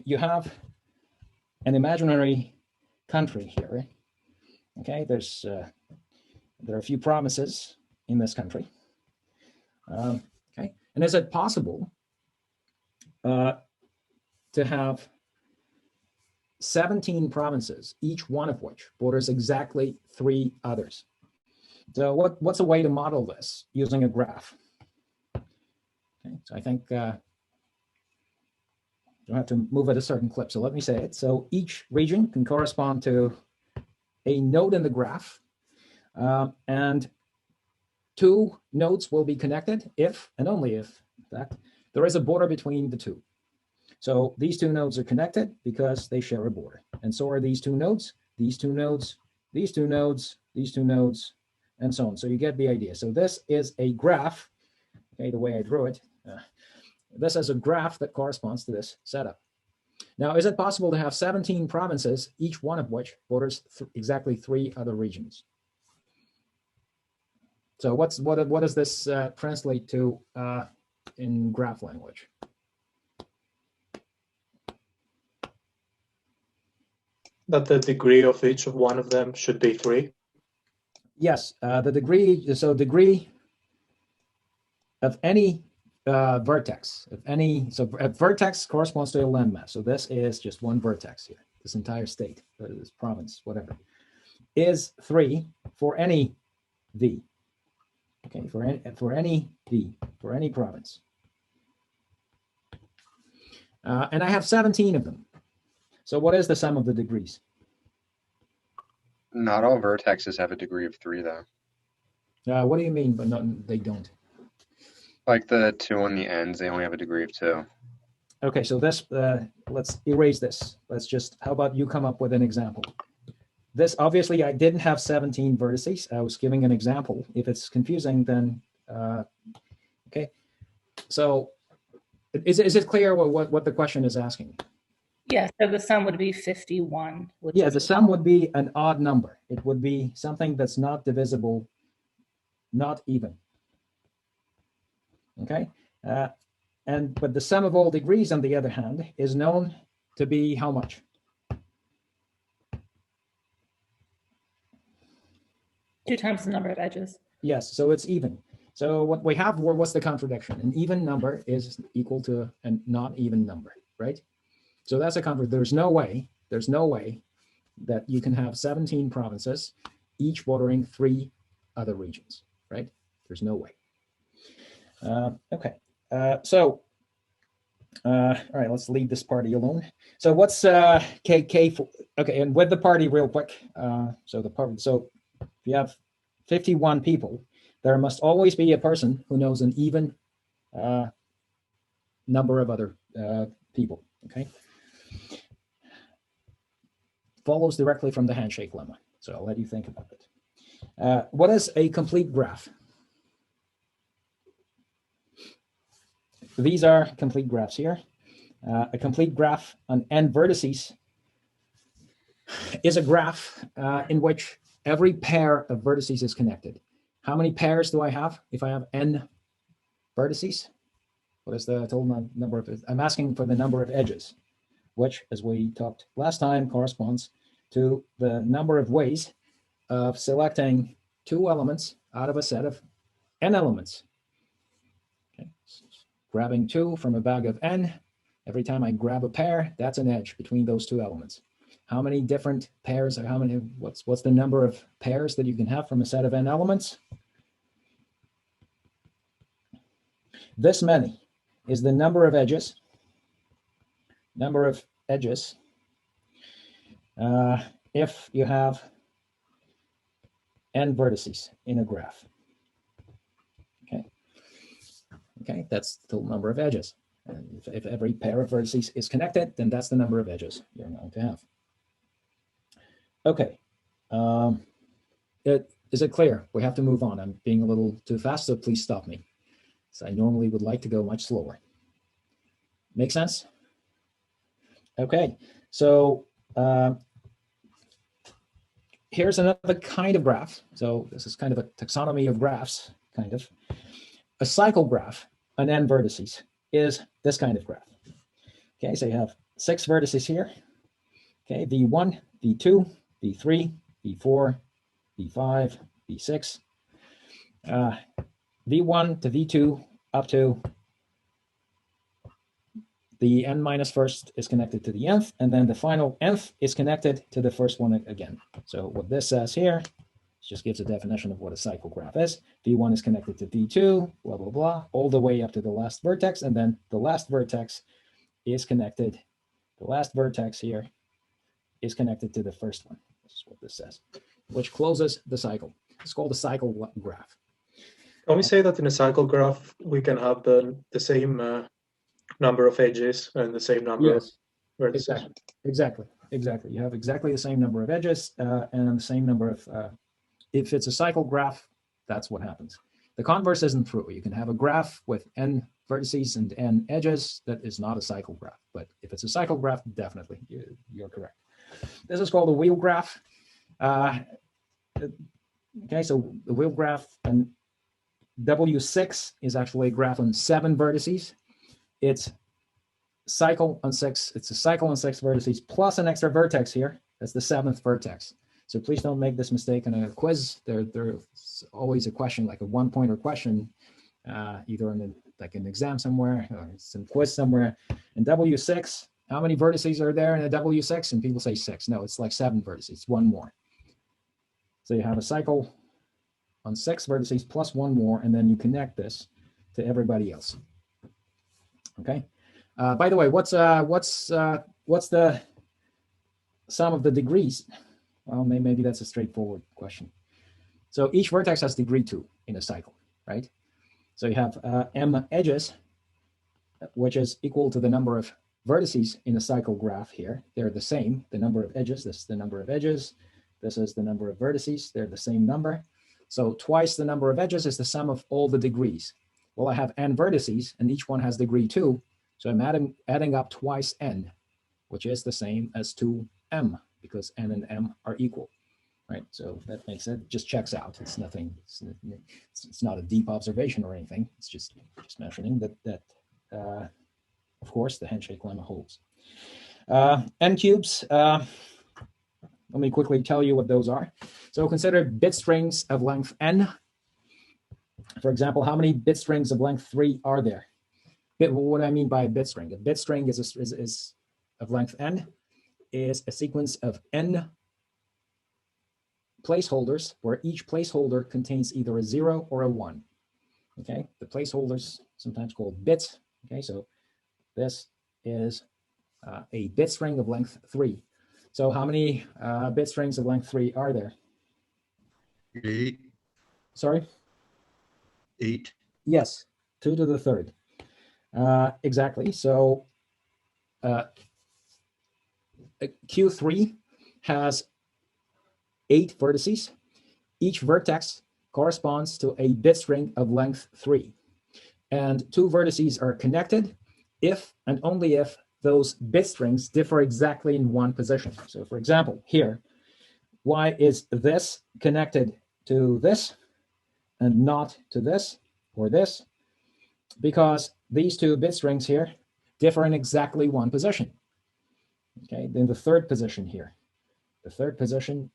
you have an imaginary country here. Okay, there are a few provinces in this country. Okay, and is it possible to have 17 provinces, each one of which borders exactly 3 others? So what's a way to model this using a graph? Okay, so I think you'll have to move at a certain clip. So let me say it. So each region can correspond to a node in the graph, and 2 nodes will be connected if, and only if, in fact, there is a border between the 2. So these 2 nodes are connected because they share a border. And so are these 2 nodes, these 2 nodes, these 2 nodes, these 2 nodes, and so on. So you get the idea. So this is a graph, okay, the way I drew it. This is a graph that corresponds to this setup. Now, is it possible to have 17 provinces, each one of which borders exactly 3 other regions? So what does this translate to in graph language? That the degree of each of one of them should be 3? Yes, the degree, so degree of any vertex, so a vertex corresponds to a landmass. So this is just one vertex here, this entire state, this province, whatever, is 3 for any V. Okay, for any V, for any province. And I have 17 of them. So what is the sum of the degrees? Not all vertexes have a degree of 3, though. What do you mean, but not, they don't? Like the 2 on the ends, they only have a degree of 2. Okay, so this, let's erase this. Let's just, how about you come up with an example? This, obviously, I didn't have 17 vertices. I was giving an example. If it's confusing, then, okay. So is it clear what the question is asking? Yeah, so the sum would be 51. Yeah, the sum would be an odd number. It would be something that's not divisible, not even. Okay, but the sum of all degrees, on the other hand, is known to be how much? Two times the number of edges. Yes, so it's even. So what we have, what's the contradiction? An even number is equal to a not even number, right? So that's a contradiction. There's no way that you can have 17 provinces, each bordering 3 other regions, right? There's no way. Okay, all right, let's leave this party alone. So what's K for? Okay, and with the party real quick. So if you have 51 people, there must always be a person who knows an even number of other people, okay? Follows directly from the handshake lemma. So I'll let you think about it. What is a complete graph? These are complete graphs here. A complete graph on n vertices is a graph in which every pair of vertices is connected. How many pairs do I have if I have n vertices? What is the total number of? I'm asking for the number of edges, which, as we talked last time, corresponds to the number of ways of selecting 2 elements out of a set of n elements. Okay. Grabbing 2 from a bag of n, every time I grab a pair, that's an edge between those 2 elements. How many different pairs, or what's the number of pairs that you can have from a set of n elements? This many is the number of edges. If you have n vertices in a graph. Okay, that's the total number of edges. And if every pair of vertices is connected, then that's the number of edges you're going to have. Okay, is it clear? We have to move on. I'm being a little too fast, so please stop me. So I normally would like to go much slower. Make sense? Okay, so here's another kind of graph. So this is kind of a taxonomy of graphs, kind of. A cycle graph on n vertices is this kind of graph. Okay, so you have 6 vertices here. Okay, V1, V2, V3, V4, V5, V6. V1 to V2 up to the n minus first is connected to the nth, and then the final nth is connected to the first one again. So what this says here just gives a definition of what a cycle graph is. V1 is connected to V2, blah, blah, blah, all the way up to the last vertex, and then the last vertex is connected, the last vertex here is connected to the first one. This is what this says, which closes the cycle. It's called a cycle graph. Can we say that in a cycle graph we can have the same number of edges and the same number of vertices? Exactly. You have exactly the same number of edges and the same number of, if it's a cycle graph, that's what happens. The converse isn't true. You can have a graph with n vertices and n edges that is not a cycle graph. But if it's a cycle graph, definitely, you're correct. This is called a wheel graph. Okay, so the wheel graph, and W6 is actually a graph on 7 vertices. It's cycle on 6. It's a cycle on 6 vertices plus an extra vertex here. That's the 7th vertex. So please don't make this mistake in a quiz. There's always a question, like a one-pointer question, either in like an exam somewhere or some quiz somewhere. In W6, how many vertices are there in a W6? And people say 6. No, it's like 7 vertices, one more. So you have a cycle on 6 vertices plus one more, and then you connect this to everybody else. Okay. By the way, what's the sum of the degrees? Well, maybe that's a straightforward question. So each vertex has degree 2 in a cycle, right? So you have m edges, which is equal to the number of vertices in a cycle graph here. They're the same. The number of edges, this is the number of edges. This is the number of vertices. They're the same number. So twice the number of edges is the sum of all the degrees. Well, I have n vertices, and each one has degree 2. So I'm adding up twice n, which is the same as 2m, because n and m are equal, right? So that makes it, just checks out. It's nothing, it's not a deep observation or anything. It's just mentioning that of course, the handshake lemma holds. N cubes, let me quickly tell you what those are. So consider bit strings of length n. For example, how many bit strings of length 3 are there? What do I mean by a bit string? A bit string is of length n, is a sequence of n placeholders where each placeholder contains either a 0 or a 1. Okay, the placeholders sometimes called bits. Okay, so this is a bit string of length 3. So how many bit strings of length 3 are there? 8. Sorry? 8. Yes, 2 to the third. Exactly. So Q3 has 8 vertices. Each vertex corresponds to a bit string of length 3. And 2 vertices are connected if and only if those bit strings differ exactly in one position. So for example, here, why is this connected to this and not to this or this? Because these 2 bit strings here differ in exactly one position. Okay, then the third position here. The third position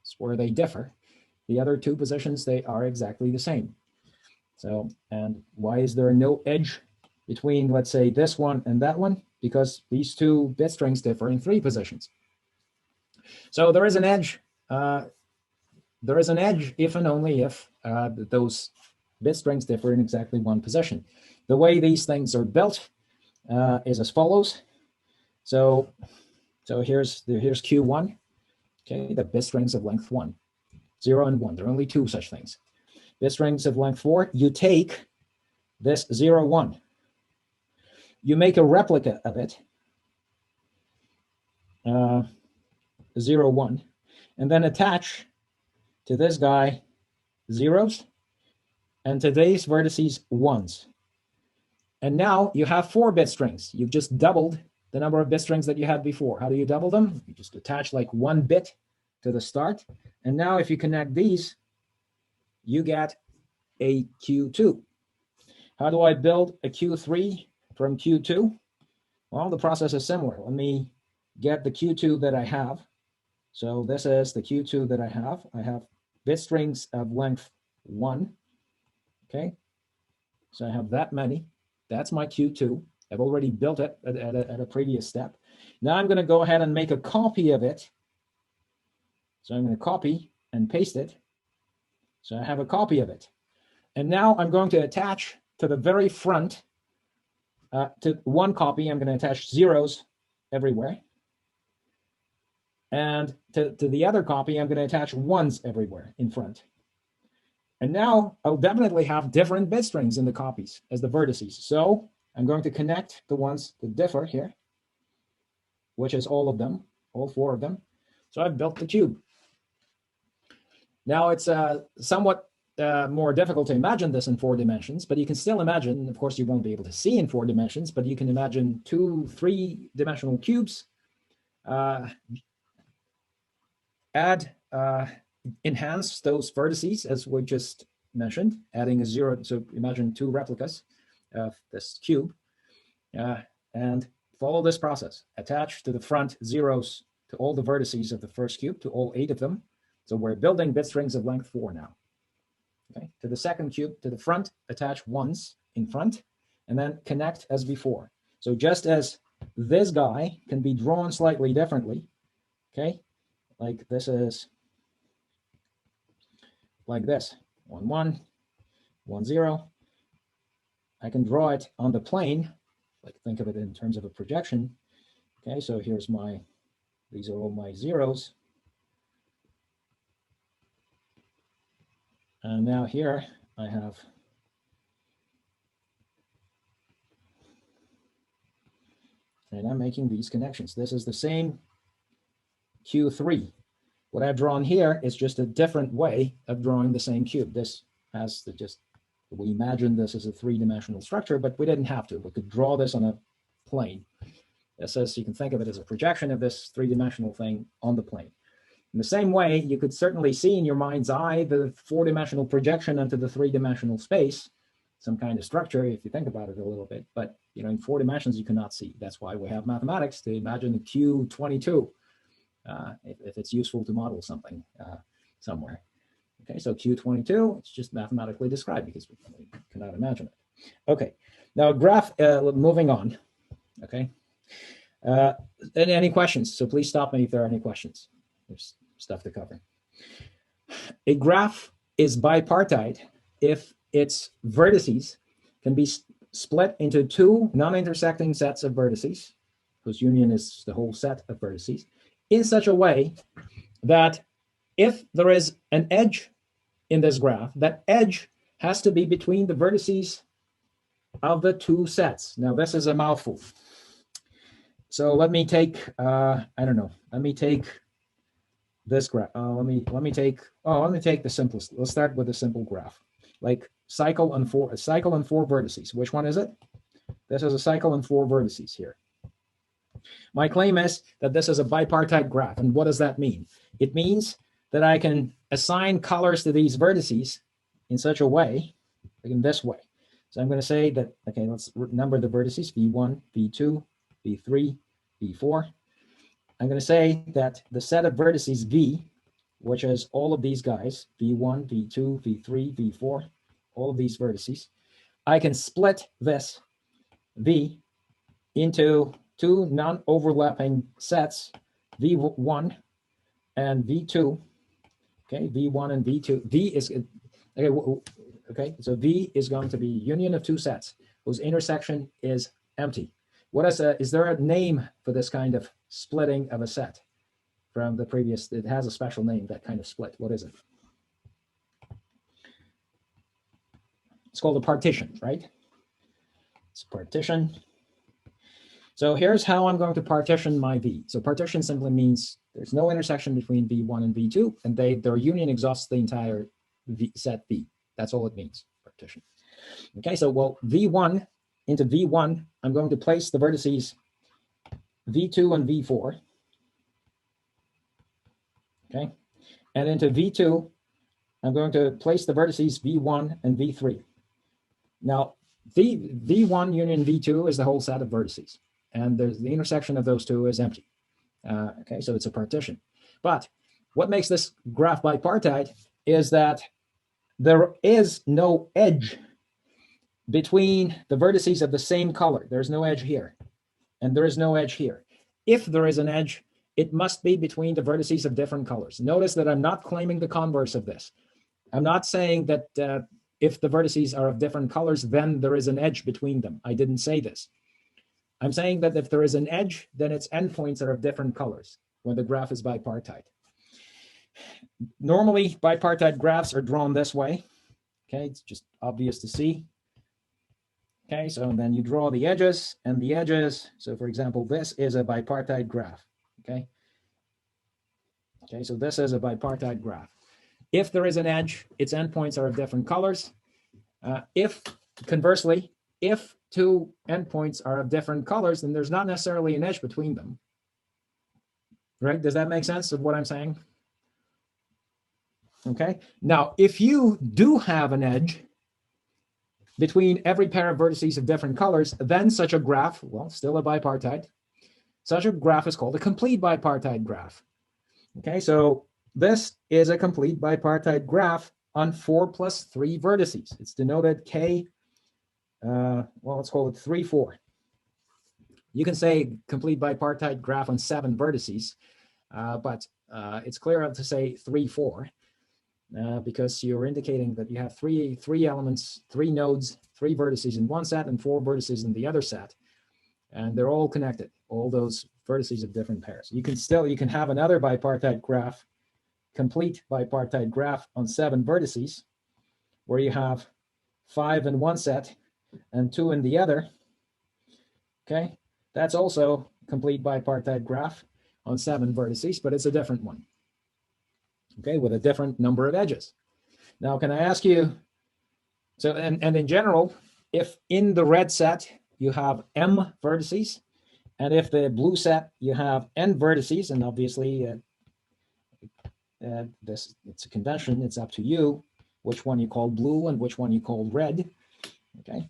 is where they differ. The other 2 positions, they are exactly the same. So, and why is there no edge between, let's say, this one and that one? Because these 2 bit strings differ in 3 positions. So there is an edge. There is an edge if and only if those bit strings differ in exactly one position. The way these things are built is as follows. So here's Q1. Okay, the bit strings of length 1, 0 and 1. There are only 2 such things. Bit strings of length 4. You take this 0, 1. You make a replica of it, 0, 1, and then attach to this guy zeros and to these vertices 1s. And now you have 4 bit strings. You've just doubled the number of bit strings that you had before. How do you double them? You just attach like 1 bit to the start. And now if you connect these, you get a Q2. How do I build a Q3 from Q2? Well, the process is similar. Let me get the Q2 that I have. So this is the Q2 that I have. I have bit strings of length 1. Okay. So I have that many. That's my Q2. I've already built it at a previous step. Now I'm going to go ahead and make a copy of it. So I'm going to copy and paste it. So I have a copy of it. And now I'm going to attach to the very front, to one copy, I'm going to attach zeros everywhere. And to the other copy, I'm going to attach ones everywhere in front. And now I'll definitely have different bit strings in the copies as the vertices. So I'm going to connect the ones that differ here, which is all of them, all 4 of them. So I've built the cube. Now it's somewhat more difficult to imagine this in 4 dimensions, but you can still imagine, of course, you won't be able to see in 4 dimensions, but you can imagine 2, 3-dimensional cubes, enhance those vertices as we just mentioned, adding a 0. So imagine 2 replicas of this cube, and follow this process. Attach to the front zeros to all the vertices of the first cube, to all 8 of them. So we're building bit strings of length 4 now. Okay. To the second cube, to the front, attach ones in front, and then connect as before. So just as this guy can be drawn slightly differently, okay, like this is like this, 1, 1, 1, 0. I can draw it on the plane, like think of it in terms of a projection. Okay, so here's these are all my zeros. And now here I have and I'm making these connections. This is the same Q3. What I've drawn here is just a different way of drawing the same cube. This has to we imagined this as a 3-dimensional structure, but we didn't have to. We could draw this on a plane. It says you can think of it as a projection of this 3-dimensional thing on the plane. In the same way, you could certainly see in your mind's eye the 4-dimensional projection into the 3-dimensional space, some kind of structure, if you think about it a little bit. But in 4 dimensions, you cannot see. That's why we have mathematics to imagine a Q22, if it's useful to model something somewhere. Okay, so Q22, it's just mathematically described because we cannot imagine it. Okay, now graph, moving on. Okay, any questions? So please stop me if there are any questions. There's stuff to cover. A graph is bipartite if its vertices can be split into 2 non-intersecting sets of vertices, whose union is the whole set of vertices, in such a way that if there is an edge in this graph, that edge has to be between the vertices of the 2 sets. Now, this is a mouthful. So let me take, I don't know, let me take this graph. Let me take the simplest. Let's start with a simple graph, like a cycle and 4 vertices. Which one is it? This is a cycle and 4 vertices here. My claim is that this is a bipartite graph. And what does that mean? It means that I can assign colors to these vertices in such a way, like in this way. So I'm going to say that, okay, let's number the vertices, V1, V2, V3, V4. I'm going to say that the set of vertices V, which is all of these guys, V1, V2, V3, V4, all of these vertices, I can split this V into 2 non-overlapping sets, V1 and V2. Okay, V1 and V2. V is, okay, so V is going to be union of 2 sets whose intersection is empty. What is there a name for this kind of splitting of a set from the previous? It has a special name, that kind of split. What is it? It's called a partition, right? It's a partition. So here's how I'm going to partition my V. So partition simply means there's no intersection between V1 and V2, and their union exhausts the entire set V. That's all it means, partition. Okay, so well, V1 into V1, I'm going to place the vertices V2 and V4. Okay, and into V2, I'm going to place the vertices V1 and V3. Now, V1 union V2 is the whole set of vertices. and the intersection of those two is empty. Okay, so it's a partition. But what makes this graph bipartite is that there is no edge between the vertices of the same color. There's no edge here, and there is no edge here. If there is an edge, it must be between the vertices of different colors. Notice that I'm not claiming the converse of this. I'm not saying that if the vertices are of different colors, then there is an edge between them. I didn't say this. I'm saying that if there is an edge, then its endpoints are of different colors when the graph is bipartite. Normally, bipartite graphs are drawn this way. Okay, it's just obvious to see. Okay, so then you draw the edges and the edges. So for example, this is a bipartite graph. Okay. Okay, so this is a bipartite graph. If there is an edge, its endpoints are of different colors. If conversely, if two endpoints are of different colors, then there's not necessarily an edge between them. Right? Does that make sense of what I'm saying? Okay. Now, if you do have an edge between every pair of vertices of different colors, then such a graph, well, still a bipartite, such a graph is called a complete bipartite graph. Okay, so this is a complete bipartite graph on 4 plus 3 vertices. It's denoted K, well, let's call it 3, 4. You can say complete bipartite graph on 7 vertices, but it's clearer to say 3, 4. Because you're indicating that you have three elements, 3 nodes, 3 vertices in one set and 4 vertices in the other set, and they're all connected. All those vertices of different pairs. You can have another bipartite graph, complete bipartite graph on 7 vertices, where you have 5 in one set and 2 in the other. Okay, that's also complete bipartite graph on 7 vertices, but it's a different one. Okay, with a different number of edges. Now, can I ask you, so, and in general, if in the red set you have M vertices, and if the blue set you have N vertices, and obviously it's a convention, it's up to you which one you call blue and which one you call red. Okay,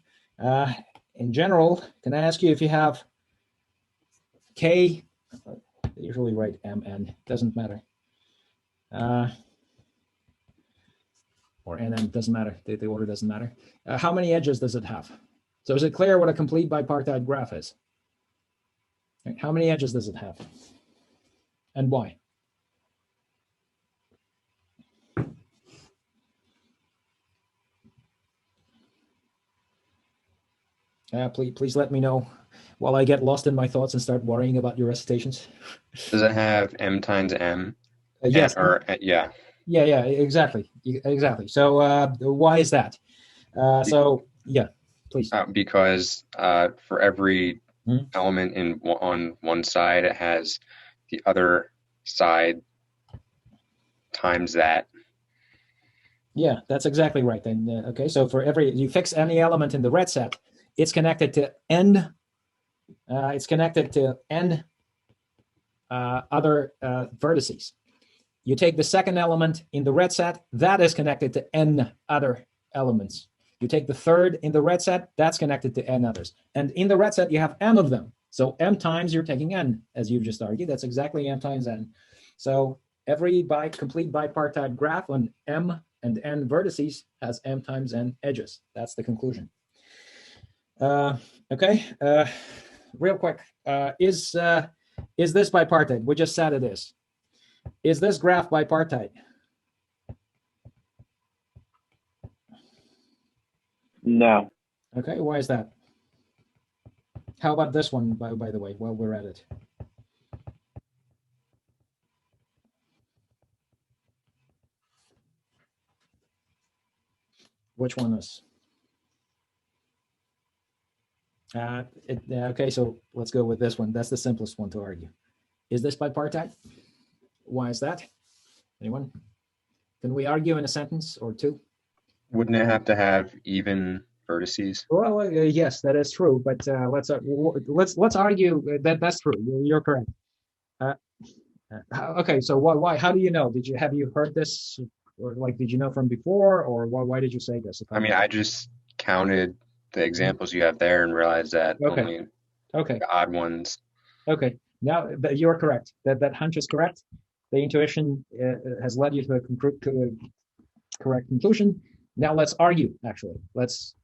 in general, can I ask you if you have K, they usually write MN, doesn't matter. Or NM, doesn't matter. The order doesn't matter. How many edges does it have? So is it clear what a complete bipartite graph is? How many edges does it have? And why? Please let me know while I get lost in my thoughts and start worrying about your recitations. Does it have M times M? Yes. Yeah. Yeah, exactly. So why is that? So yeah, please. Because for every element on one side, it has the other side times that. Yeah, that's exactly right. Then okay, so for you fix any element in the red set, it's connected to n. It's connected to n other vertices. You take the second element in the red set, that is connected to n other elements. You take the third in the red set, that's connected to n others. And in the red set, you have m of them. So m times you're taking n, as you've just argued. That's exactly m times n. So every complete bipartite graph on m and n vertices has m times n edges. That's the conclusion. Okay, real quick. Is this bipartite? We just said it is. Is this graph bipartite? No. Okay, why is that? How about this one, by the way, while we're at it? Which one is? Okay, so let's go with this one. That's the simplest one to argue. Is this bipartite? Why is that? Anyone? Can we argue in a sentence or two? Wouldn't it have to have even vertices? Well, yes, that is true. But let's argue that that's true. You're correct. Okay, so why? How do you know? Have you heard this, or like did you know from before, or why did you say this? I mean, I just counted the examples you have there and realized that Okay. only Okay. the odd ones. Okay. Now you're correct. That hunch is correct. The intuition has led you to a correct conclusion. Now let's argue. Actually, let's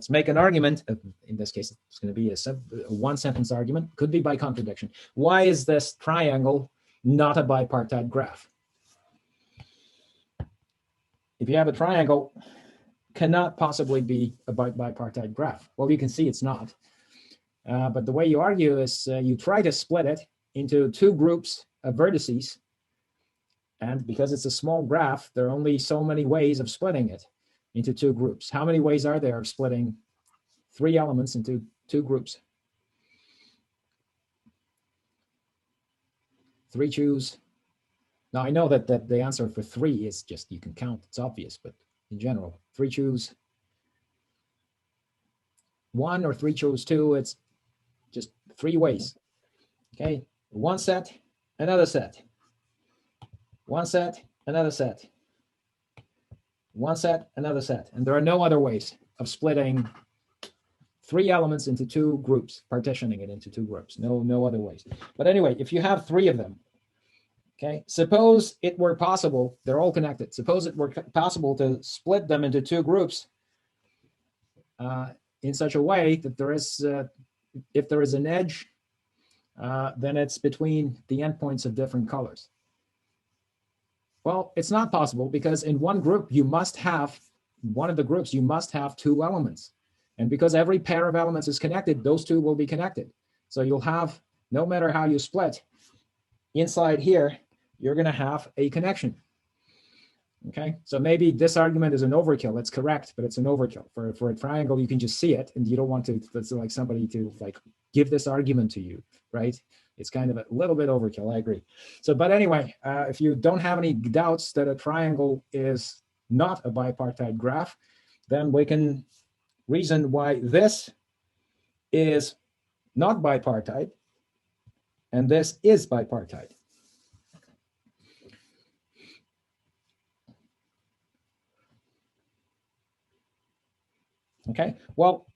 make an argument. In this case, it's going to be a one-sentence argument. Could be by contradiction. Why is this triangle not a bipartite graph? If you have a triangle, cannot possibly be a bipartite graph. Well, you can see it's not. But the way you argue is you try to split it into two groups of vertices. And because it's a small graph, there are only so many ways of splitting it into two groups. How many ways are there of splitting three elements into two groups? Three choose. Now, I know that the answer for three is just, you can count, it's obvious, but in general, three choose one or three choose two, it's just three ways. Okay, one set, another set. One set, another set. One set, another set. And there are no other ways of splitting three elements into two groups, partitioning it into two groups. No other ways. But anyway, if you have three of them, okay, suppose it were possible, they're all connected. Suppose it were possible to split them into two groups in such a way that there is, if there is an edge, then it's between the endpoints of different colors. Well, it's not possible because in one group, you must have, one of the groups, you must have two elements. And because every pair of elements is connected, those two will be connected. So you'll have, no matter how you split, inside here, you're going to have a connection. Okay, so maybe this argument is an overkill. It's correct, but it's an overkill. For a triangle, you can just see it, and you don't want to, that's like somebody to like give this argument to you, right? It's kind of a little bit overkill, I agree. So, but anyway, if you don't have any doubts that a triangle is not a bipartite graph, then we can reason why this is not bipartite, and this is bipartite. Okay, well,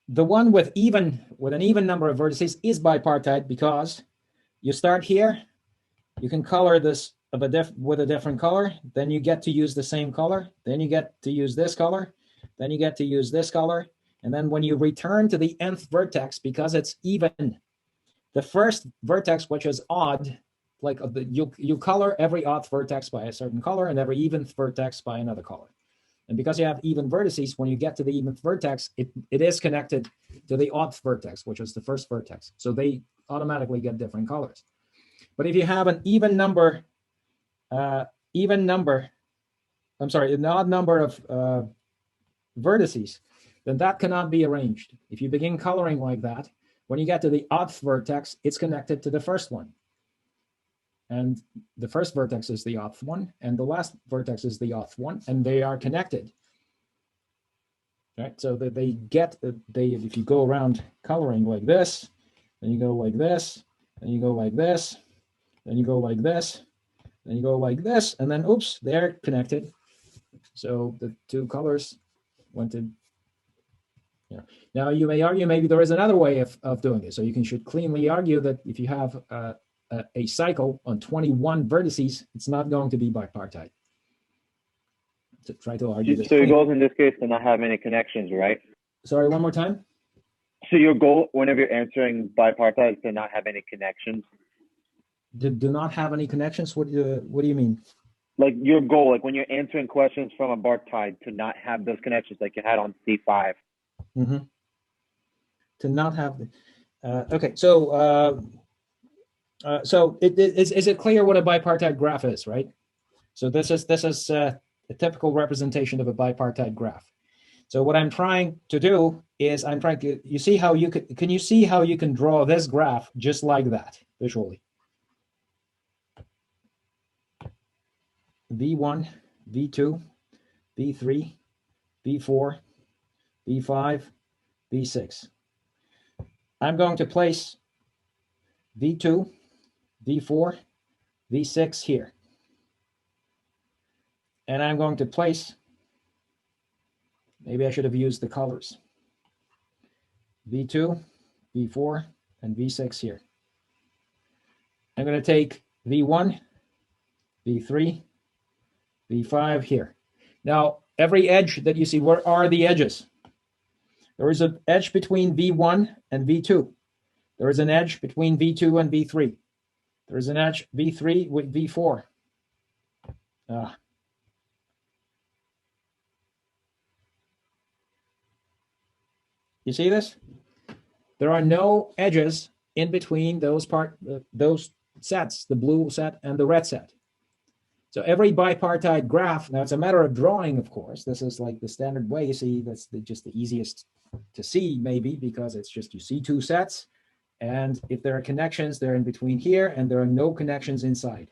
the one with an even number of vertices is bipartite because you start here, you can color this with a different color, then you get to use the same color, then you get to use this color, then you get to use this color, and then when you return to the nth vertex, because it's even, the first vertex, which is odd, like you color every odd vertex by a certain color and every even vertex by another color. And because you have even vertices, when you get to the even vertex, it is connected to the odd vertex, which is the first vertex. So they automatically get different colors. But if you have an an odd number of vertices, then that cannot be arranged. If you begin coloring like that, when you get to the odd vertex, it's connected to the first one. And the first vertex is the odd one, and the last vertex is the odd one, and they are connected. Right? So that if you go around coloring like this, then you go like this, then you go like this, then you go like this, then you go like this, and then oops, they're connected. So the two colors went to. Now you may argue maybe there is another way of doing it. So you should cleanly argue that if you have a cycle on 21 vertices, it's not going to be bipartite. To try to argue this. So your goal is in this case to not have any connections, right? Sorry, one more time. So your goal, whenever you're answering bipartite, is to not have any connections. Do not have any connections. What do you mean? Like your goal, like when you're answering questions from a bipartite, to not have those connections, like you had on C5. Mm-hmm. To not have. Okay, so is it clear what a bipartite graph is, right? So this is a typical representation of a bipartite graph. So what I'm trying to do is you see how can you see how you can draw this graph just like that visually? V1, V2, V3, V4, V5, V6. I'm going to place V2, V4, V6 here. And I'm going to place, maybe I should have used the colors. V2, V4, and V6 here. I'm going to take V1, V3, V5 here. Now, every edge that you see, where are the edges? There is an edge between V1 and V2. There is an edge between V2 and V3. There is an edge V3 with V4. You see this? There are no edges in between those sets, the blue set and the red set. So every bipartite graph, now it's a matter of drawing, of course. This is like the standard way. You see, that's just the easiest to see, maybe, because it's just you see two sets, and if there are connections, they're in between here, and there are no connections inside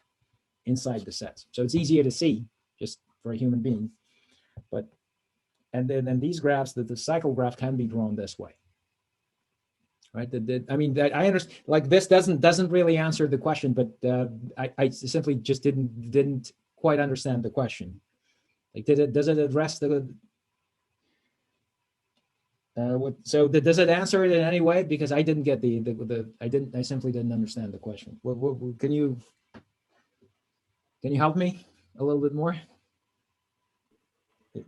the sets. So it's easier to see just for a human being. But and then these graphs, the cycle graph can be drawn this way. Right. I mean, I understand. Like this doesn't really answer the question, but I simply just didn't quite understand the question. Like, does it address the? So does it answer it in any way? Because I didn't get I simply didn't understand the question. Can you help me a little bit more?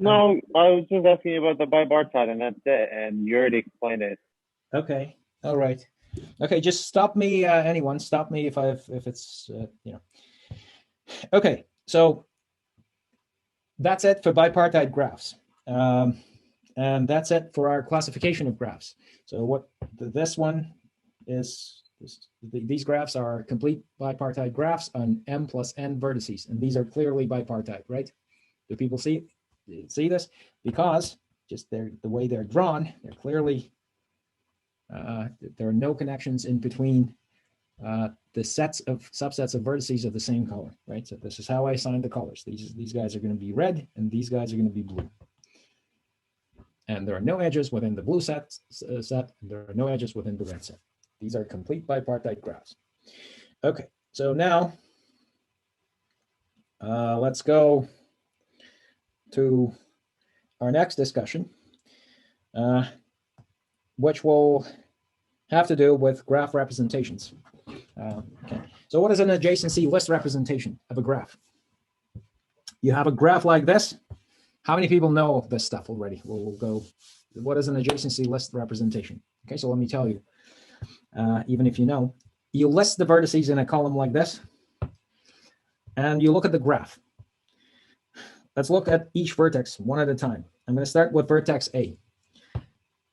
No, I was just asking you about the bipartite, and that's it. And you already explained it. Okay. All right. Okay. Just stop me. Anyone, stop me if it's Okay. So that's it for bipartite graphs, and that's it for our classification of graphs. So what this one is. These graphs are complete bipartite graphs on m plus n vertices, and these are clearly bipartite, right? Do people see this? Because just the way they're drawn, they're clearly. There are no connections in between the subsets of vertices of the same color, right? So this is how I assign the colors. These guys are going to be red, and these guys are going to be blue. And there are no edges within the blue set, and there are no edges within the red set. These are complete bipartite graphs. Okay, so now let's go to our next discussion. Which will have to do with graph representations. Okay. So what is an adjacency list representation of a graph? You have a graph like this. How many people know this stuff already? We'll go, what is an adjacency list representation? Okay, so let me tell you, even if you know, you list the vertices in a column like this, and you look at the graph. Let's look at each vertex one at a time. I'm going to start with vertex A.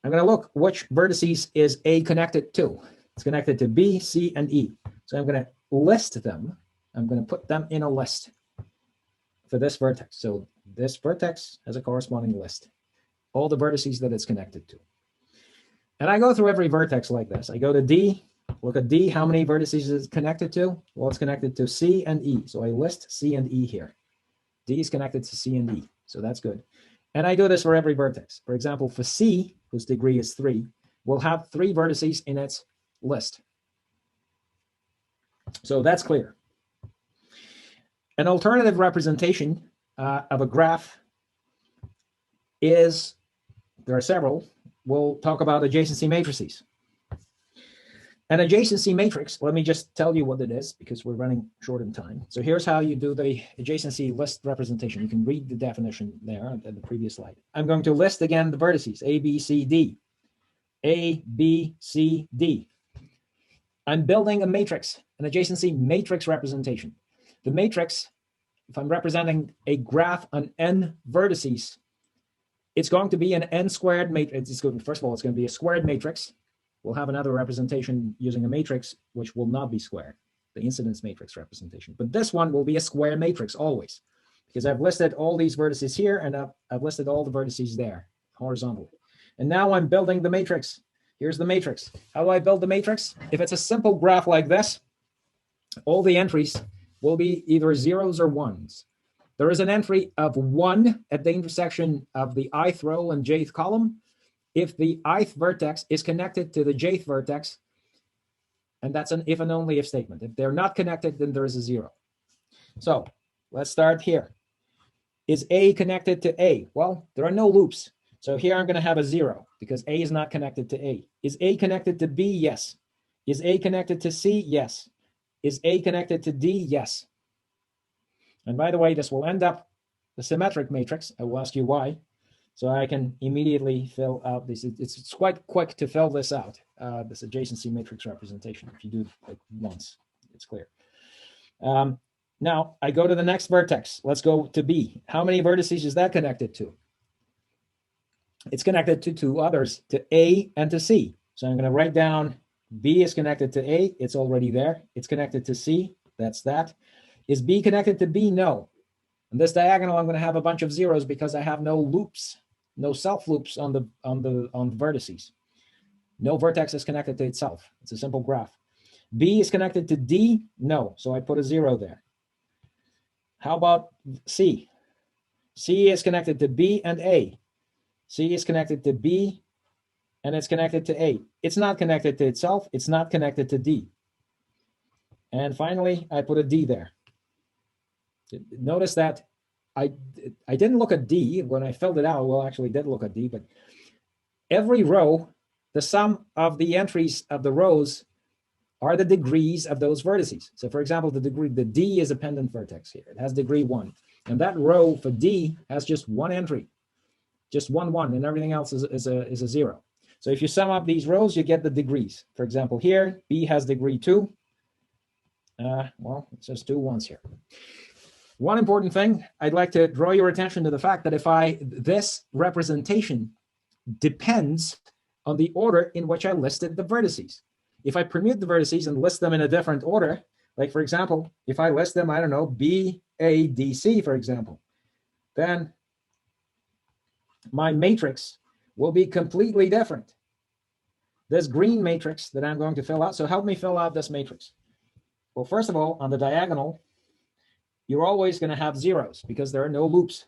I'm going to look which vertices is A connected to. It's connected to B, C, and E. So I'm going to list them. I'm going to put them in a list for this vertex. So this vertex has a corresponding list, all the vertices that it's connected to. And I go through every vertex like this. I go to D, look at D, how many vertices is it connected to? Well, it's connected to C and E. So I list C and E here. D is connected to C and E. So that's good. And I do this for every vertex. For example, for C, whose degree is 3, we'll have 3 vertices in its list. So that's clear. An alternative representation of a graph is, there are several, we'll talk about adjacency matrices. An adjacency matrix, let me just tell you what it is because we're running short in time. So here's how you do the adjacency list representation. You can read the definition there on the previous slide. I'm going to list again the vertices, A, B, C, D. A, B, C, D. I'm building a matrix, an adjacency matrix representation. The matrix, if I'm representing a graph on n vertices, it's going to be an n squared matrix. First of all, it's going to be a squared matrix. We'll have another representation using a matrix, which will not be squared, the incidence matrix representation. But this one will be a square matrix always, because I've listed all these vertices here, and I've listed all the vertices there, horizontally. And now I'm building the matrix. Here's the matrix. How do I build the matrix? If it's a simple graph like this, all the entries will be either zeros or ones. There is an entry of 1 at the intersection of the ith row and jth column if the ith vertex is connected to the jth vertex, and that's an if and only if statement. If they're not connected, then there is a 0. So let's start here. Is A connected to A? Well, there are no loops. So here I'm going to have a 0 because A is not connected to A. Is A connected to B? Yes. Is A connected to C? Yes. Is A connected to D? Yes. And by the way, this will end up the symmetric matrix. I will ask you why. So I can immediately fill out this. It's quite quick to fill this out, this adjacency matrix representation. If you do it like once, it's clear. Now I go to the next vertex. Let's go to B. How many vertices is that connected to? It's connected to two others, to A and to C. So I'm going to write down B is connected to A. It's already there. It's connected to C. That's that. Is B connected to B? No. On this diagonal, I'm going to have a bunch of zeros because I have no loops, no self loops on the vertices. No vertex is connected to itself. It's a simple graph. B is connected to D? No. So I put a 0 there. How about C? C is connected to B and A. C is connected to B and it's connected to A. It's not connected to itself. It's not connected to D. And finally, I put a D there. Notice that I didn't look at D when I filled it out. Well, actually did look at D, but every row, the sum of the entries of the rows are the degrees of those vertices. So for example, the D is a pendant vertex here. It has degree 1. And that row for D has just one entry, just 1, 1, and everything else is a 0. So if you sum up these rows, you get the degrees. For example, here, B has degree 2. Well, it's just 2 1s here. One important thing, I'd like to draw your attention to the fact that this representation depends on the order in which I listed the vertices. If I permute the vertices and list them in a different order, like for example, if I list them, I don't know, B, A, D, C, for example, then my matrix will be completely different. This green matrix that I'm going to fill out, so help me fill out this matrix. Well, first of all, on the diagonal, you're always going to have zeros because there are no loops.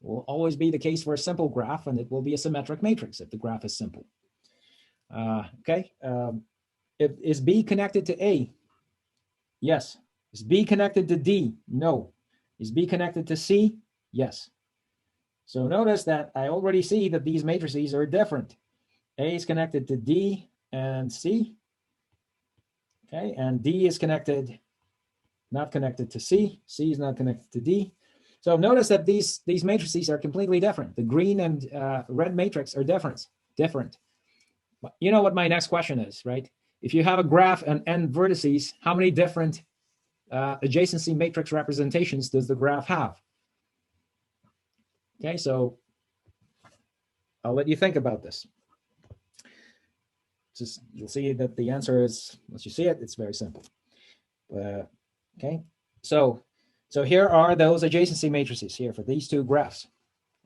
It will always be the case for a simple graph, and it will be a symmetric matrix if the graph is simple. Is B connected to A? Yes. Is B connected to D? No. Is B connected to C? Yes. So notice that I already see that these matrices are different. A is connected to D and C. Okay, and D is not connected to C. C is not connected to D. So notice that these matrices are completely different. The green and red matrix are different. But you know what my next question is, right? If you have a graph and n vertices, how many different adjacency matrix representations does the graph have? Okay, so I'll let you think about this. You'll see that the answer is, once you see it, it's very simple. Okay, so here are those adjacency matrices here for these two graphs.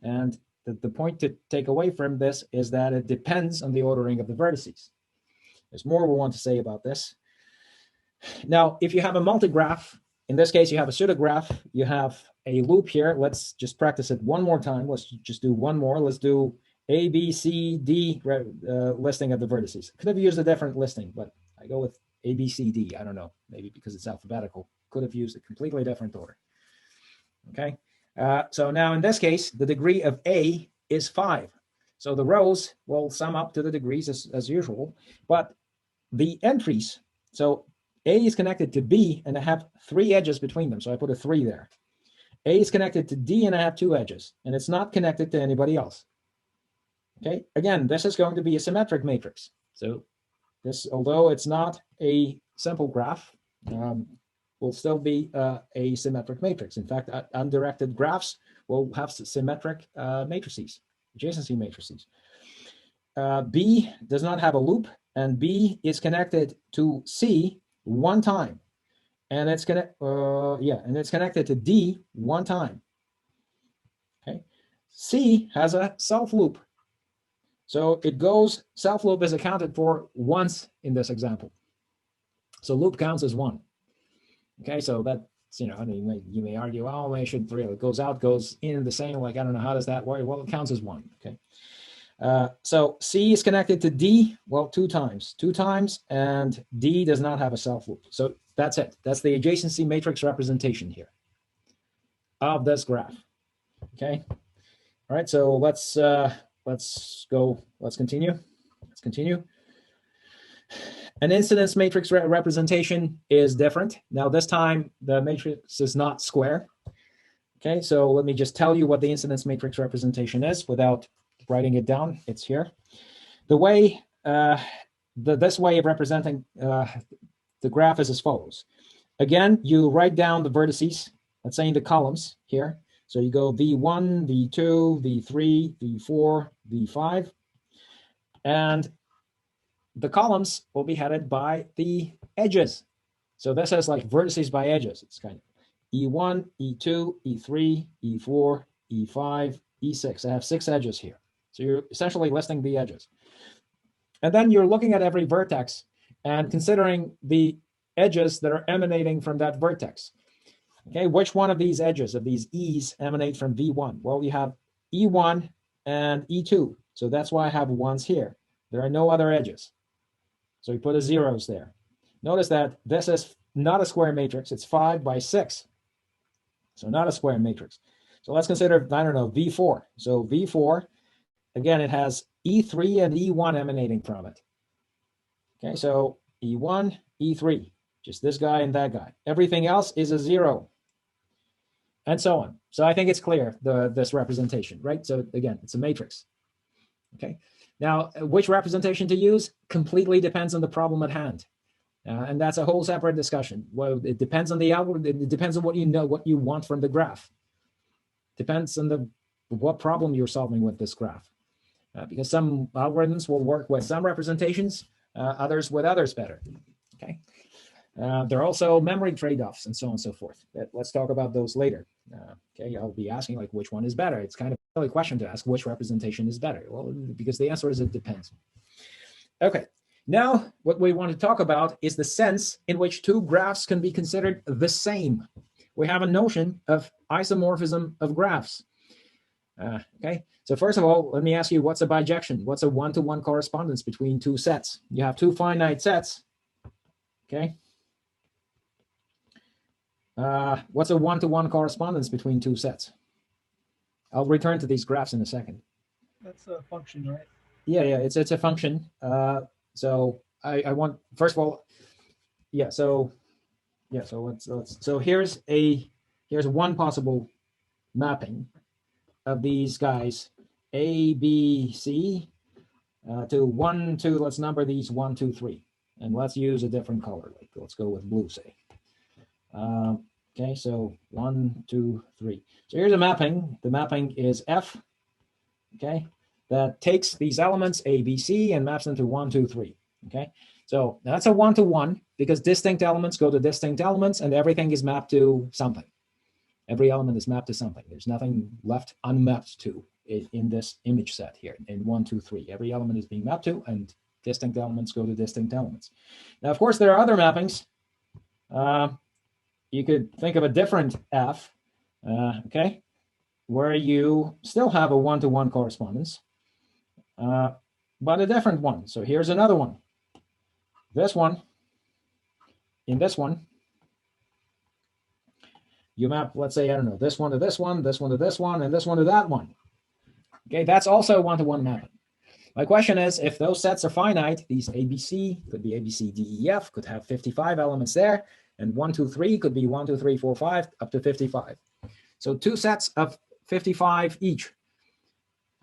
And the point to take away from this is that it depends on the ordering of the vertices. There's more we want to say about this. Now, if you have a multigraph, in this case, you have a pseudograph, you have a loop here. Let's just practice it one more time. Let's just do one more. Let's do A, B, C, D listing of the vertices. Could have used a different listing, but I go with A, B, C, D. I don't know, maybe because it's alphabetical. Could have used a completely different order. Okay, so now in this case, the degree of A is 5. So the rows will sum up to the degrees as usual, but the entries, so A is connected to B and I have 3 edges between them. So I put a 3 there. A is connected to D and I have 2 edges, and it's not connected to anybody else. Okay, again, this is going to be a symmetric matrix. So this, although it's not a simple graph, will still be a symmetric matrix. In fact, undirected graphs will have symmetric matrices, adjacency matrices. B does not have a loop, and B is connected to C 1 time, and it's connected to D 1 time. Okay, C has a self loop, so it goes, self loop is accounted for once in this example. So loop counts as 1. Okay, so that's, I mean, you may argue, oh, I should 3. It goes out, goes in the same, like, I don't know, how does that work? Well, it counts as 1. Okay. So C is connected to D, well, 2 times, and D does not have a self loop. So that's it. That's the adjacency matrix representation here of this graph. Okay. All right, so let's go. Let's continue. Let's continue. An incidence matrix representation is different. Now this time the matrix is not square. Okay, so let me just tell you what the incidence matrix representation is without writing it down. It's here. The way this way of representing the graph is as follows. Again, you write down the vertices, let's say in the columns here. So you go V1, V2, V3, V4, V5, and the columns will be headed by the edges. So this is like vertices by edges. It's kind of E1, E2, E3, E4, E5, E6. I have 6 edges here. So you're essentially listing the edges. And then you're looking at every vertex and considering the edges that are emanating from that vertex. Okay, which one of these edges, of these E's, emanate from V1? Well, you have E1 and E2. So that's why I have 1s here. There are no other edges. So we put a zeros there. Notice that this is not a square matrix. It's 5 by 6. So not a square matrix. So let's consider, I don't know, V4. So V4, again, it has E3 and E1 emanating from it. Okay, so E1, E3, just this guy and that guy. Everything else is a 0. And so on. So I think it's clear, this representation, right? So again, it's a matrix. Okay. Now, which representation to use completely depends on the problem at hand. And that's a whole separate discussion. Well, it depends on the algorithm. It depends on what you know, what you want from the graph. Depends on what problem you're solving with this graph. Because some algorithms will work with some representations, others with others better. Okay. There are also memory trade-offs and so on and so forth. Let's talk about those later. Okay, I'll be asking like which one is better. It's kind of a silly question to ask which representation is better. Well, because the answer is it depends. Okay, now what we want to talk about is the sense in which 2 graphs can be considered the same. We have a notion of isomorphism of graphs. Okay, so first of all, let me ask you, what's a bijection? What's a one-to-one correspondence between 2 sets? You have 2 finite sets. Okay. What's a one-to-one correspondence between 2 sets? I'll return to these graphs in a second. That's a function, right? Yeah, it's a function. So I want, first of all, so here's one possible mapping of these guys, A, B, C, to 1, 2. Let's number these 1, 2, 3, and let's use a different color. Like let's go with blue, say. Okay, so 1, 2, 3. So here's a mapping. The mapping is F, okay, that takes these elements A, B, C and maps them to 1, 2, 3. Okay, so that's a one-to-one because distinct elements go to distinct elements and everything is mapped to something. Every element is mapped to something. There's nothing left unmapped to in this image set here in 1, 2, 3. Every element is being mapped to and distinct elements go to distinct elements. Now, of course, there are other mappings. You could think of a different F, okay, where you still have a one-to-one correspondence, but a different one. So here's another one. This one, in this one, you map, let's say, I don't know, this one to this one, this one to this one, and this one to that one. Okay, that's also a one-to-one mapping. My question is, if those sets are finite, these ABC, could be ABC, D, E, F, could have 55 elements there, and 1, 2, 3 could be 1, 2, 3, 4, 5, up to 55. So 2 sets of 55 each.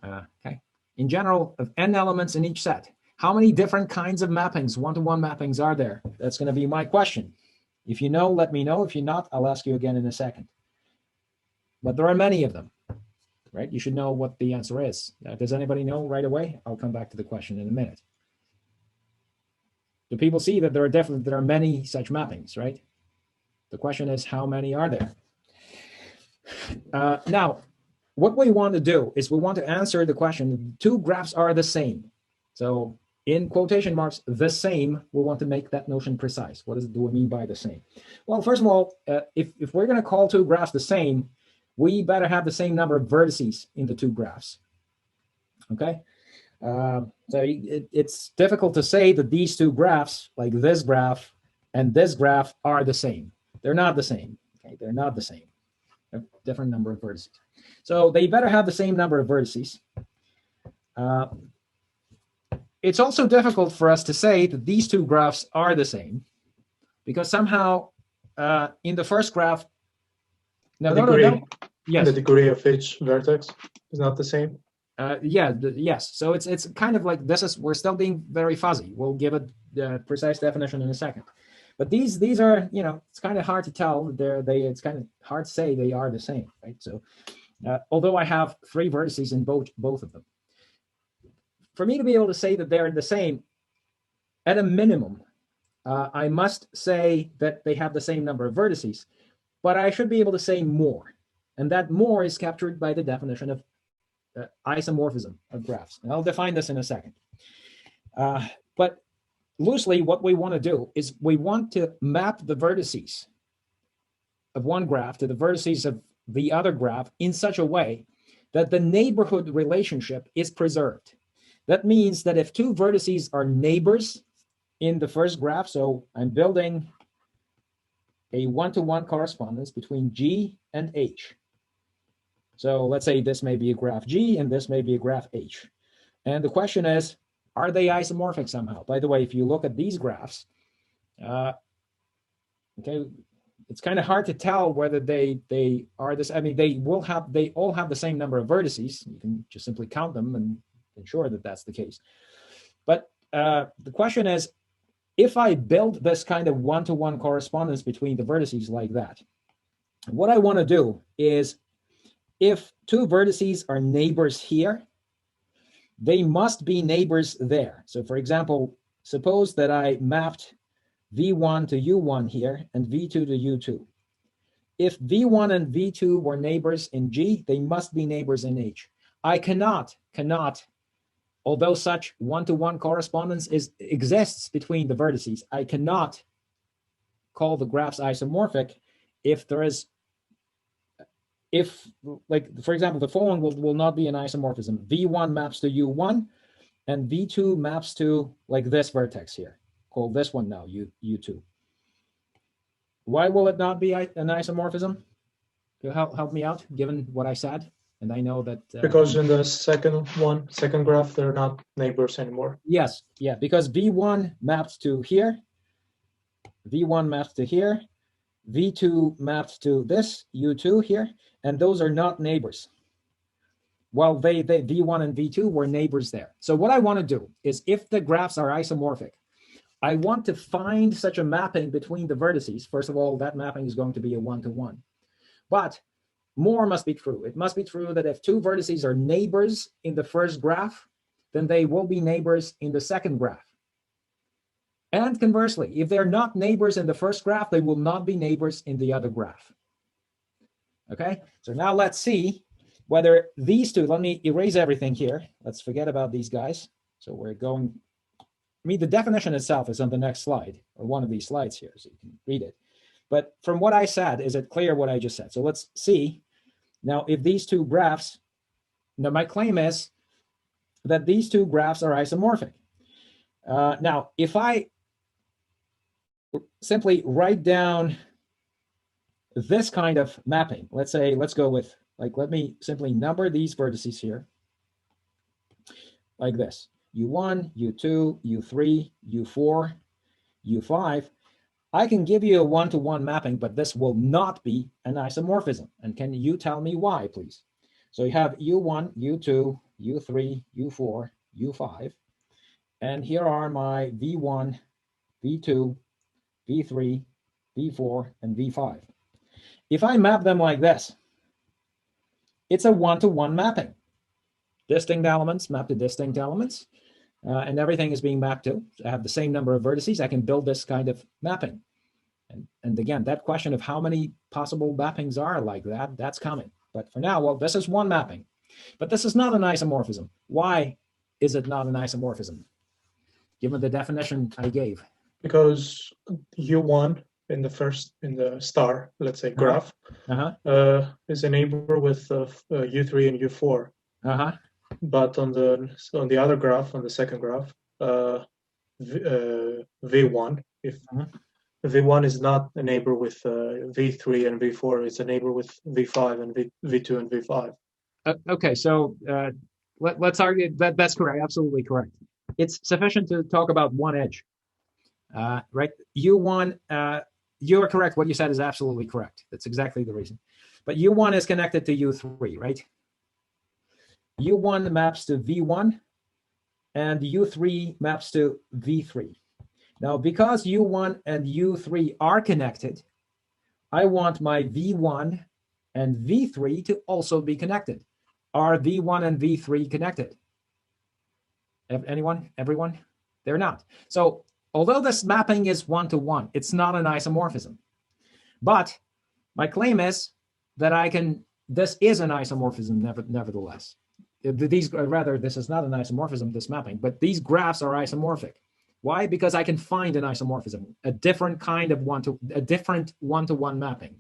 Okay. In general, of n elements in each set, how many different kinds of mappings, one-to-one mappings, are there? That's going to be my question. If you know, let me know. If you're not, I'll ask you again in a second. But there are many of them, right? You should know what the answer is. Does anybody know right away? I'll come back to the question in a minute. Do people see that there are many such mappings, right? The question is, how many are there? Now, what we want to do is we want to answer the question, 2 graphs are the same. So in quotation marks, the same, we want to make that notion precise. What do we mean by the same? Well, first of all, if we're going to call 2 graphs the same, we better have the same number of vertices in the 2 graphs. Okay? So it's difficult to say that these 2 graphs, like this graph and this graph, are the same. They're not the same. Okay? They're not the same. a different number of vertices. So they better have the same number of vertices. It's also difficult for us to say that these two graphs are the same, because somehow in the first graph, no. Yes. The degree of each vertex is not the same. Yes. So it's kind of like we're still being very fuzzy. We'll give it the precise definition in a second. But these are, it's kind of hard to tell. It's kind of hard to say they are the same, right? So although I have 3 vertices in both of them, for me to be able to say that they're the same, at a minimum, I must say that they have the same number of vertices, but I should be able to say more. And that more is captured by the definition of isomorphism of graphs. And I'll define this in a second. But loosely, what we want to do is we want to map the vertices of one graph to the vertices of the other graph in such a way that the neighborhood relationship is preserved. That means that if 2 vertices are neighbors in the first graph, so I'm building a one-to-one correspondence between G and H. So let's say this may be a graph G and this may be a graph H. And the question is, are they isomorphic somehow? By the way, if you look at these graphs, okay, it's kind of hard to tell whether they are this. I mean, they all have the same number of vertices. You can just simply count them and ensure that that's the case. But the question is, if I build this kind of one-to-one correspondence between the vertices like that, what I want to do is, if 2 vertices are neighbors here, they must be neighbors there. So for example, suppose that I mapped V1 to U1 here and V2 to U2. If V1 and V2 were neighbors in G, they must be neighbors in H. I cannot, although such one-to-one correspondence exists between the vertices, I cannot call the graphs isomorphic if there is, like, for example, the following will not be an isomorphism. V1 maps to U1 and V2 maps to, like, this vertex here. Call this one now U2. Why will it not be an isomorphism? Help me out, given what I said. And I know that because in the second graph, they're not neighbors anymore. Yes, yeah, because V1 maps to here, V1 maps to here, V2 maps to this U2 here, and those are not neighbors. Well, they V1 and V2 were neighbors there. So what I want to do is, if the graphs are isomorphic, I want to find such a mapping between the vertices. First of all, that mapping is going to be a one-to-one. But more must be true. It must be true that if 2 vertices are neighbors in the first graph, then they will be neighbors in the second graph. And conversely, if they're not neighbors in the first graph, they will not be neighbors in the other graph. Okay, so now let's see whether these 2, let me erase everything here. Let's forget about these guys. So we're going, I mean, the definition itself is on the next slide, or one of these slides here, so you can read it. But from what I said, is it clear what I just said? So let's see. Now, if these 2 graphs, now my claim is that these 2 graphs are isomorphic. Now, if I simply write down this kind of mapping, let's go with, like, let me simply number these vertices here like this: U1, U2, U3, U4, U5. I can give you a one-to-one mapping, but this will not be an isomorphism. And can you tell me why, please? So you have U1, U2, U3, U4, U5. And here are my V1, V2, V3, V4, and V5. If I map them like this, it's a one-to-one mapping. Distinct elements map to distinct elements. And everything is being mapped to. I have the same number of vertices. I can build this kind of mapping. And again, that question of how many possible mappings are like that, that's coming. But for now, well, this is one mapping. But this is not an isomorphism. Why is it not an isomorphism, given the definition I gave? Because U1 in the star, let's say, graph, is a neighbor with U3 and U4. But on the other graph, on the second graph, V1, if V1 is not a neighbor with V3 and V4. It's a neighbor with V5 and V2 and V5. Okay, so let's argue that that's correct, absolutely correct. It's sufficient to talk about one edge, right? U1, you are correct. What you said is absolutely correct. That's exactly the reason. But U1 is connected to U3, right? U1 maps to V1, and U3 maps to V3. Now, because U1 and U3 are connected, I want my V1 and V3 to also be connected. Are V1 and V3 connected? Anyone? Everyone? They're not. So although this mapping is one-to-one, it's not an isomorphism. But my claim is that this is an isomorphism nevertheless. This is not an isomorphism, this mapping, but these graphs are isomorphic. Why? Because I can find an isomorphism, a different kind of one-to-one mapping,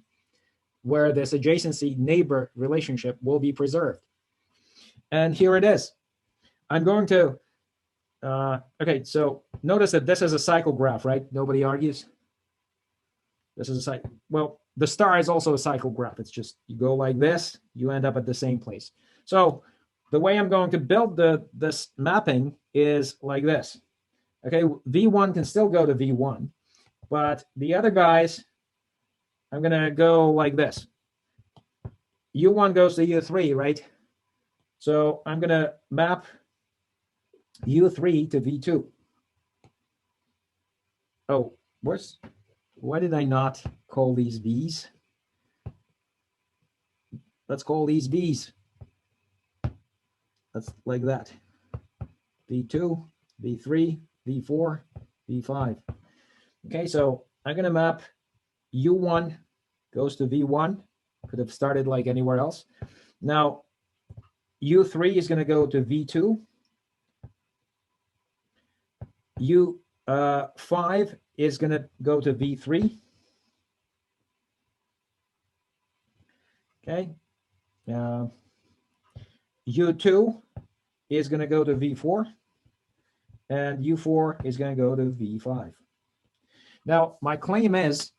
where this adjacency neighbor relationship will be preserved. And here it is. I'm going to, okay, so notice that this is a cycle graph, right? Nobody argues. This is a cycle. Well, the star is also a cycle graph. It's just, you go like this, you end up at the same place. So the way I'm going to build this mapping is like this. Okay, V1 can still go to V1, but the other guys, I'm going to go like this. U1 goes to U3, right? So I'm going to map U3 to V2. Oh, why did I not call these V's? Let's call these V's. That's like that. V2, V3, V4, V5. Okay, so I'm going to map U1 goes to V1. Could have started like anywhere else. Now, U3 is going to go to V2. U5 is going to go to V3. Okay. U2 is going to go to V4. And U4 is going to go to V5. Now, my claim is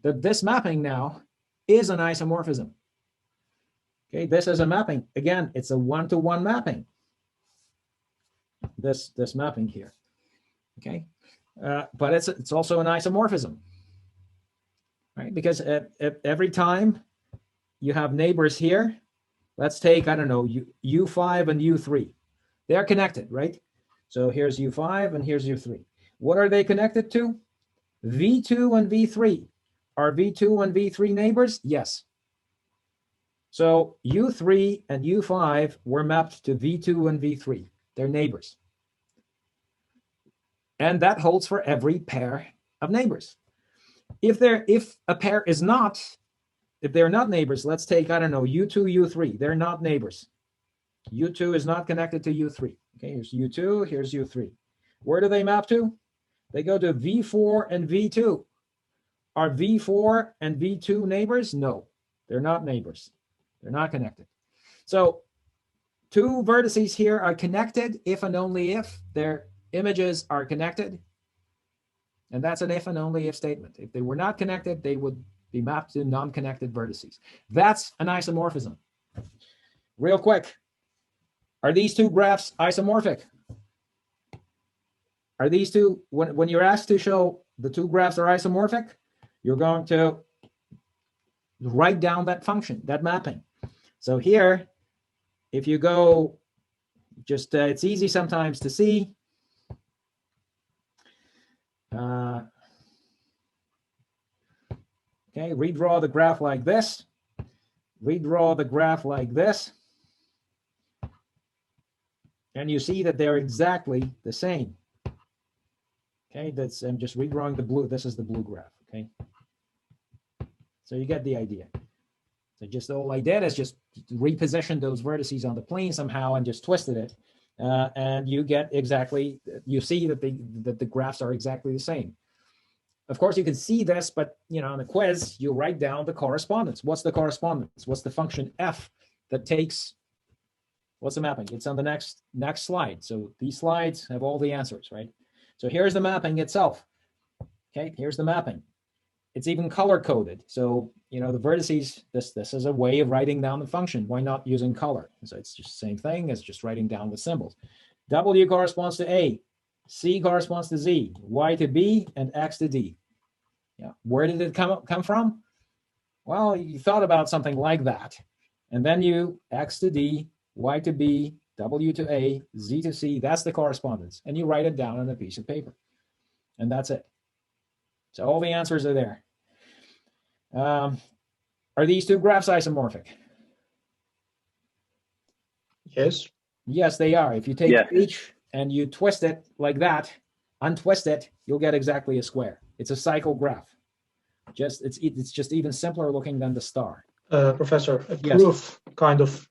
that this mapping now is an isomorphism. Okay, this is a mapping. Again, it's a one-to-one mapping. This mapping here. Okay, but it's also an isomorphism, right? Because every time you have neighbors here, let's take, I don't know, U5 and U3. They're connected, right? So here's U5 and here's U3. What are they connected to? V2 and V3. Are V2 and V3 neighbors? Yes. So U3 and U5 were mapped to V2 and V3. They're neighbors. And that holds for every pair of neighbors. If a pair is not, if they're not neighbors, let's take, I don't know, U2, U3. They're not neighbors. U2 is not connected to U3. Okay, here's U2, here's U3. Where do they map to? They go to V4 and V2. Are V4 and V2 neighbors? No, they're not neighbors. They're not connected. So two vertices here are connected if and only if their images are connected. And that's an if and only if statement. If they were not connected, they would be mapped to non-connected vertices. That's an isomorphism. Real quick, are these two graphs isomorphic? Are these two, when you're asked to show the two graphs are isomorphic, you're going to write down that function, that mapping. So here, if you go, just it's easy sometimes to see. Okay, redraw the graph like this. Redraw the graph like this. And you see that they're exactly the same. Okay, I'm just redrawing the blue. This is the blue graph, okay? So you get the idea. So just all I did is just reposition those vertices on the plane somehow and just twisted it. And you get exactly, you see that the graphs are exactly the same. Of course, you can see this, but on the quiz, you write down the correspondence. What's the correspondence? What's the function f that takes, what's the mapping? It's on the next slide. So these slides have all the answers, right? So here's the mapping itself. Okay, here's the mapping. it's even color coded. So, the vertices, this is a way of writing down the function. Why not using color? So it's just the same thing as just writing down with symbols. W corresponds to A, C corresponds to Z, Y to B, and X to D. Yeah, where did it come from? Well, you thought about something like that. And then you X to D, Y to B, W to A, Z to C, that's the correspondence. And you write it down on a piece of paper. And that's it. So all the answers are there. Are these two graphs isomorphic? Yes. Yes, they are. If you take Yes. each and you twist it like that, untwist it, you'll get exactly a square. It's a cycle graph. It's just even simpler looking than the star. Professor, a Yes.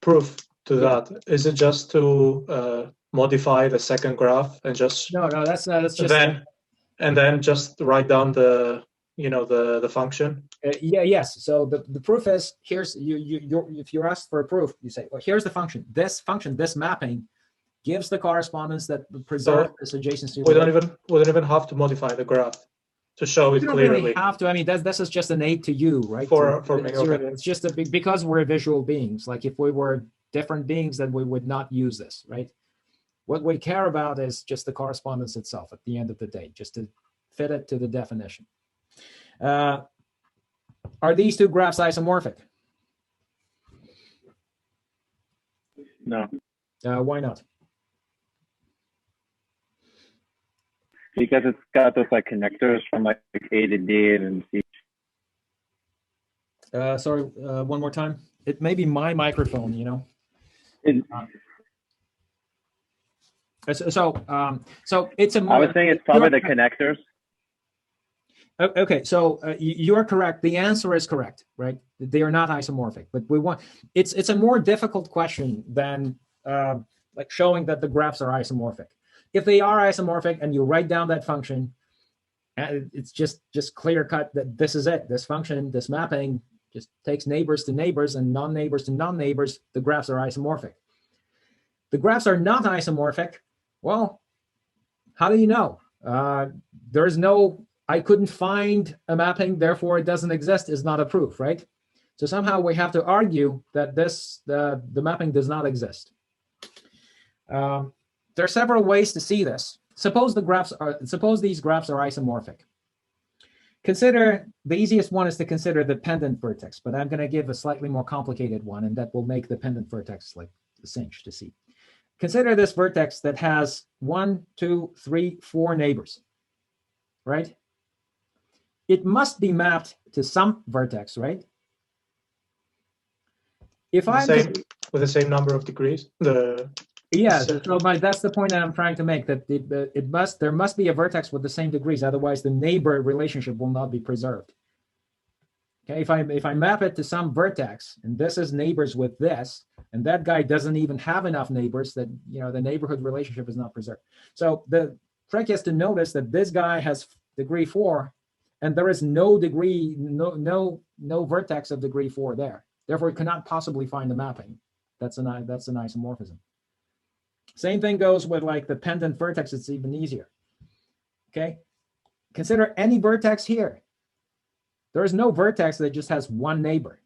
proof to Yeah. that. Is it just to modify the second graph and just No, that's just then just write down the function? yes. So the proof is, here's if you're asked for a proof, you say, well, here's the function. This mapping gives the correspondence that preserves this adjacency. We don't even have to modify the graph to show it You don't clearly. really have to. I mean, this is just an aid to you, right? For me, okay. It's just because we're visual beings. Like if we were different beings, then we would not use this, right? What we care about is just the correspondence itself at the end of the day, just to fit it to the definition. Are these two graphs isomorphic? No, Why not? because it's got those like connectors from like A to D and C. Sorry, one more time. It may be my microphone, It- So it's a. I was saying it's probably the connectors. Okay, so you're correct. The answer is correct, right? They are not isomorphic, but it's a more difficult question than like showing that the graphs are isomorphic. If they are isomorphic and you write down that function, it's just clear cut that this is it. This function, this mapping just takes neighbors to neighbors and non-neighbors to non-neighbors. The graphs are isomorphic. The graphs are not isomorphic. Well, how do you know? I couldn't find a mapping, therefore it doesn't exist is not a proof, right? So somehow we have to argue that the mapping does not exist. There are several ways to see this. Suppose these graphs are isomorphic. The easiest one is to consider the pendant vertex, but I'm going to give a slightly more complicated one, and that will make the pendant vertex like a cinch to see. Consider this vertex that has 1, 2, 3, 4 neighbors, right? It must be mapped to some vertex, right? If With the same number of degrees. That's the point that I'm trying to make. That there must be a vertex with the same degrees, otherwise the neighbor relationship will not be preserved. Okay, if I map it to some vertex, and this is neighbors with this, and that guy doesn't even have enough neighbors, that the neighborhood relationship is not preserved. So the trick is to notice that this guy has degree 4, and there is no vertex of degree 4 there. Therefore, it cannot possibly find the mapping. That's an isomorphism. Same thing goes with like the pendant vertex. It's even easier. Okay, consider any vertex here. There is no vertex that just has one neighbor.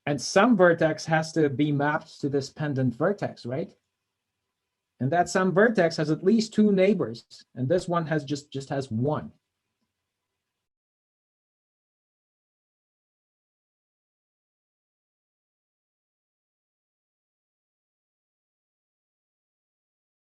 And some vertex has to be mapped to this pendant vertex, right? And that some vertex has at least 2 neighbors, and this one has just has 1.